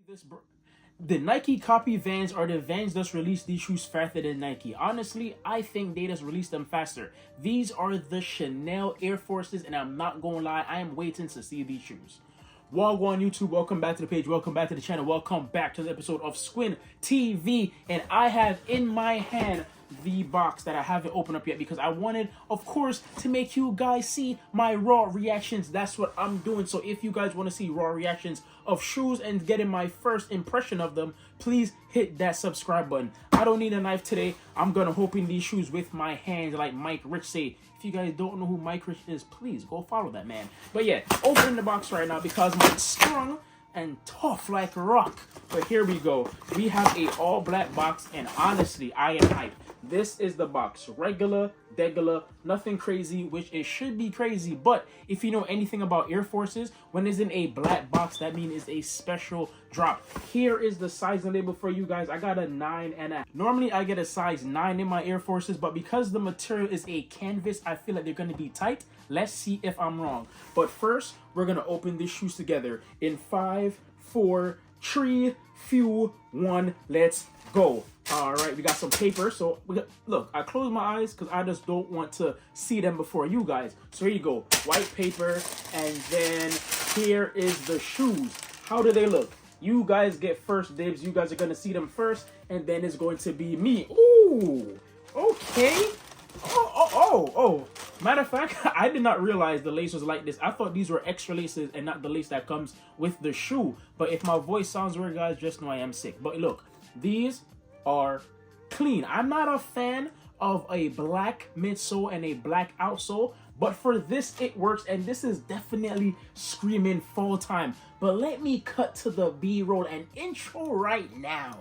This the Nike copy Vans are the Vans that release these shoes faster than Nike. Honestly, I think they just release them faster. These are the Chanel Air Forces, and I'm not gonna lie, I am waiting to see these shoes. Wagwan YouTube, welcome back to the page, welcome back to the channel, welcome back to the episode of Squin TV, and I have in my hand the box that I haven't opened up yet because I wanted, of course, to make you guys see my raw reactions. That's what I'm doing. So if you guys want to see raw reactions of shoes and getting my first impression of them, please hit that subscribe button. I don't need a knife today. I'm gonna open these shoes with my hands like Mike Rich say. If you guys don't know who Mike Rich is, please go follow that man. But yeah, opening the box right now because I'm strong and tough like rock. But here we go. We have a all black box, and honestly, I am hyped. This is the box. Regular, degular, nothing crazy, which it should be crazy. But if you know anything about Air Forces, when it's in a black box, that means it's a special drop. Here is the sizing label for you guys. I got a 9.5. Normally, I get a size 9 in my Air Forces, but because the material is a canvas, I feel like they're going to be tight. Let's see if I'm wrong. But first, we're going to open these shoes together in 5, 4, 3, 2, 1. Let's go. All right, we got some paper. So look, I close my eyes because I just don't want to see them before you guys. So here you go, white paper, and then here is the shoes. How do they look? You guys get first dibs. You guys are gonna see them first, and then it's going to be me. Ooh, okay. Oh. Matter of fact, I did not realize the lace was like this. I thought these were extra laces and not the lace that comes with the shoe. But if my voice sounds weird, guys, just know I am sick. But look, these are clean. I'm not a fan of a black midsole and a black outsole, but for this it works, and this is definitely screaming fall time. But let me cut to the B-roll and intro right now.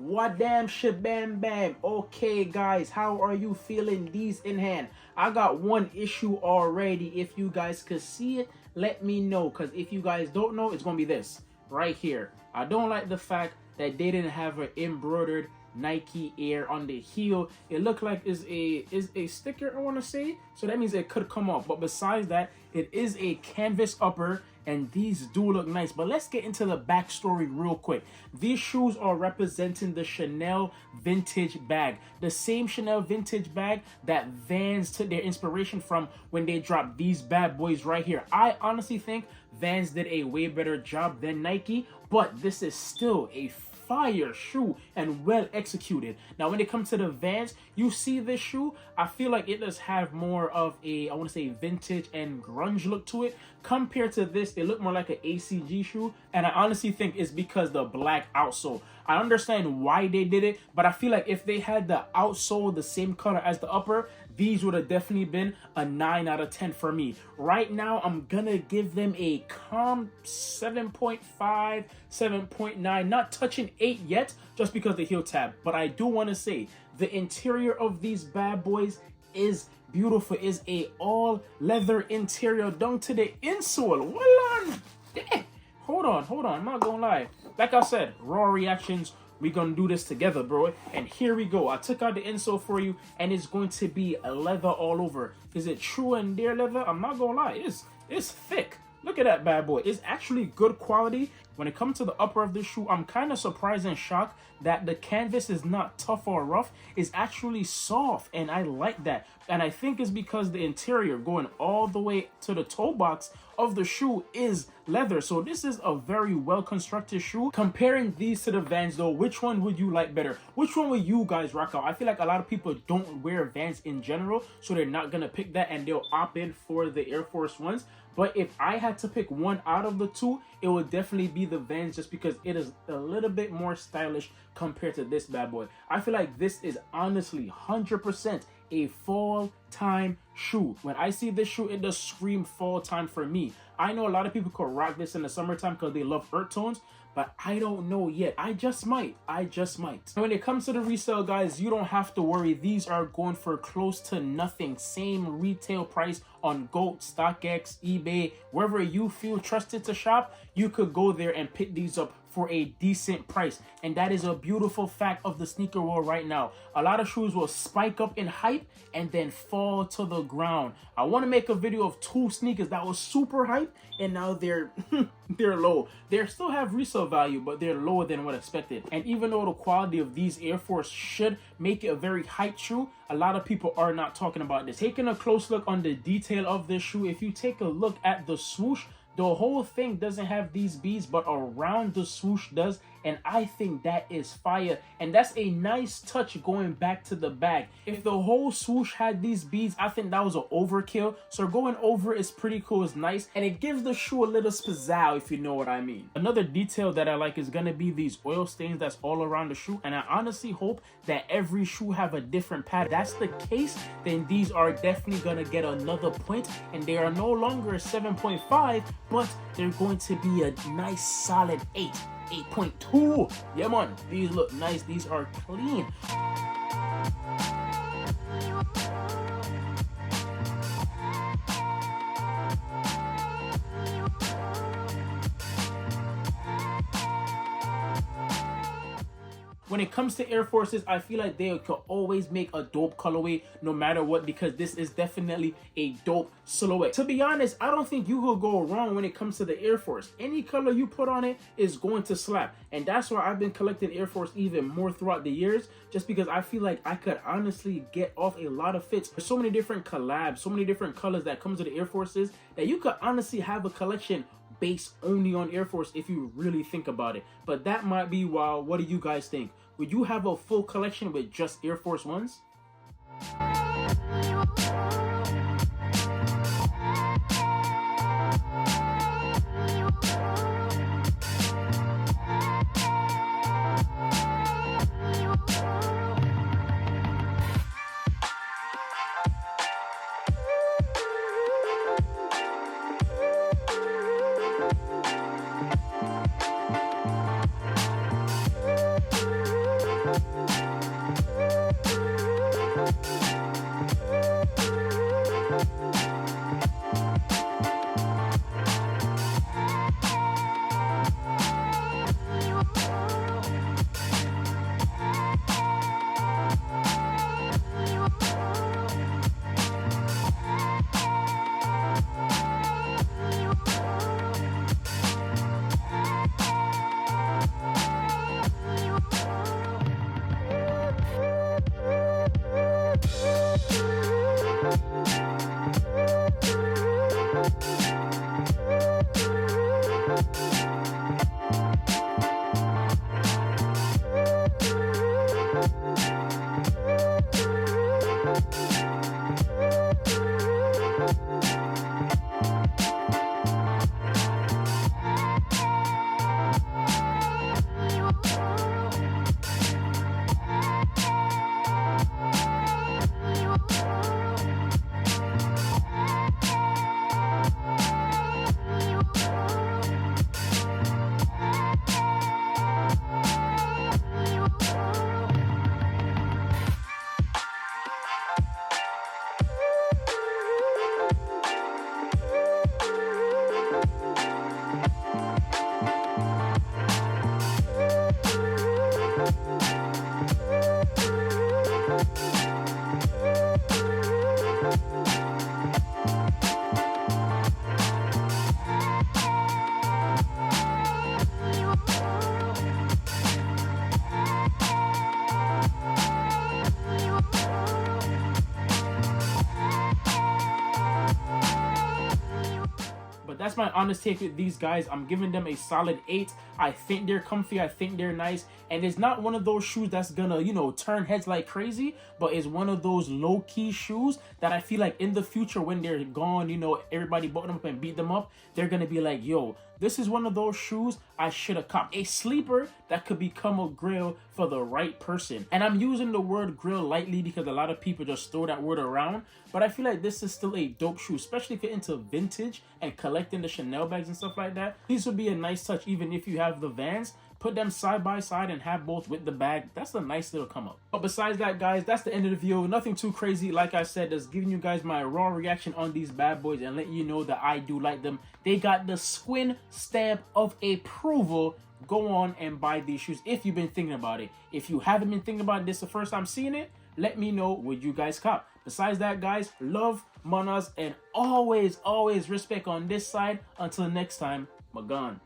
What damn shabam bam. Okay guys, how are you feeling? These in hand. I got one issue already. If you guys could see it, let me know, because if you guys don't know, it's gonna be this right here. I don't like the fact that they didn't have an embroidered Nike Air on the heel. It looked like is a sticker, I want to say, so that means it could come off. But besides that, it is a canvas upper, and these do look nice. But let's get into the backstory real quick. These shoes are representing the Chanel vintage bag, the same Chanel vintage bag that Vans took their inspiration from when they dropped these bad boys right here. I honestly think Vans did a way better job than Nike, but this is still a fire shoe and well executed. Now when it comes to the Vans, you see this shoe, I feel like it does have more of a, I want to say, vintage and grunge look to it. Compared to this, it looked more like an ACG shoe, and I honestly think it's because the black outsole. I understand why they did it, but I feel like if they had the outsole the same color as the upper, these would have definitely been a 9 out of 10 for me. Right now, I'm gonna give them a calm 7.5, 7.9, not touching 8 yet, just because the heel tab. But I do want to say, the interior of these bad boys is beautiful. Is a all leather interior down to the insole. Well on. Hold on, I'm not gonna lie. Like I said, raw reactions. We gonna do this together, bro. And here we go. I took out the insole for you, and it's going to be a leather all over. Is it true and dear leather? I'm not gonna lie, it's thick. Look at that bad boy. It's actually good quality. When it comes to the upper of the shoe, I'm kind of surprised and shocked that the canvas is not tough or rough. It's actually soft, and I like that. And I think it's because the interior going all the way to the toe box of the shoe is leather. So this is a very well constructed shoe. Comparing these to the Vans though, which one would you like better? Which one would you guys rock out? I feel like a lot of people don't wear Vans in general, so they're not gonna pick that, and they'll opt in for the Air Force Ones. But if I had to pick one out of the two, it would definitely be the Vans, just because it is a little bit more stylish compared to this bad boy. I feel like this is honestly 100% a fall time shoe. When I see this shoe, it does scream fall time for me. I know a lot of people could rock this in the summertime because they love earth tones, but I don't know yet. I just might. When it comes to the resale, guys, you don't have to worry. These are going for close to nothing. Same retail price on GOAT, StockX, eBay, wherever you feel trusted to shop, you could go there and pick these up for a decent price. And that is a beautiful fact of the sneaker world right now. A lot of shoes will spike up in hype and then fall to the ground. I want to make a video of 2 sneakers that was super hype and now they're they're low. They still have resale value, but they're lower than what expected. And even though the quality of these Air Force should make it a very hype shoe, a lot of people are not talking about this. Taking a close look on the detail of this shoe, if you take a look at the swoosh, the whole thing doesn't have these beads, but around the swoosh does, and I think that is fire. And that's a nice touch going back to the bag. If the whole swoosh had these beads, I think that was an overkill. So going over is pretty cool, it's nice, and it gives the shoe a little pizzazz, if you know what I mean. Another detail that I like is gonna be these oil stains that's all around the shoe, and I honestly hope that every shoe have a different pattern. If that's the case, then these are definitely gonna get another point, and they are no longer 7.5, but they're going to be a nice solid 8.2. Yeah man, these look nice, these are clean. When it comes to Air Forces, I feel like they could always make a dope colorway no matter what, because this is definitely a dope silhouette. To be honest, I don't think you could go wrong when it comes to the Air Force. Any color you put on it is going to slap. And that's why I've been collecting Air Force even more throughout the years, just because I feel like I could honestly get off a lot of fits. There's so many different collabs, so many different colors that comes with the Air Forces that you could honestly have a collection based only on Air Force if you really think about it. But that might be wild. What do you guys think? Would you have a full collection with just Air Force Ones? that's my honest take with these guys. I'm giving them a solid 8. I think they're comfy, I think they're nice, and it's not one of those shoes that's gonna, you know, turn heads like crazy, but it's one of those low-key shoes that I feel like in the future when they're gone, you know, everybody bought them up and beat them up, they're gonna be like, yo, this is one of those shoes I should have copped. A sleeper that could become a grail for the right person. And I'm using the word grail lightly because a lot of people just throw that word around, but I feel like this is still a dope shoe, especially if you're into vintage and collecting the Chanel bags and stuff like that. These would be a nice touch even if you have the Vans. Put them side by side and have both with the bag. That's a nice little come up. But besides that, guys, that's the end of the video. Nothing too crazy. Like I said, just giving you guys my raw reaction on these bad boys and letting you know that I do like them. They got the Squin stamp of approval. Go on and buy these shoes if you've been thinking about it. If you haven't been thinking about it, this is the first time seeing it, let me know, would you guys cop? Besides that, guys, love, manas, and always respect on this side. Until next time, Magan.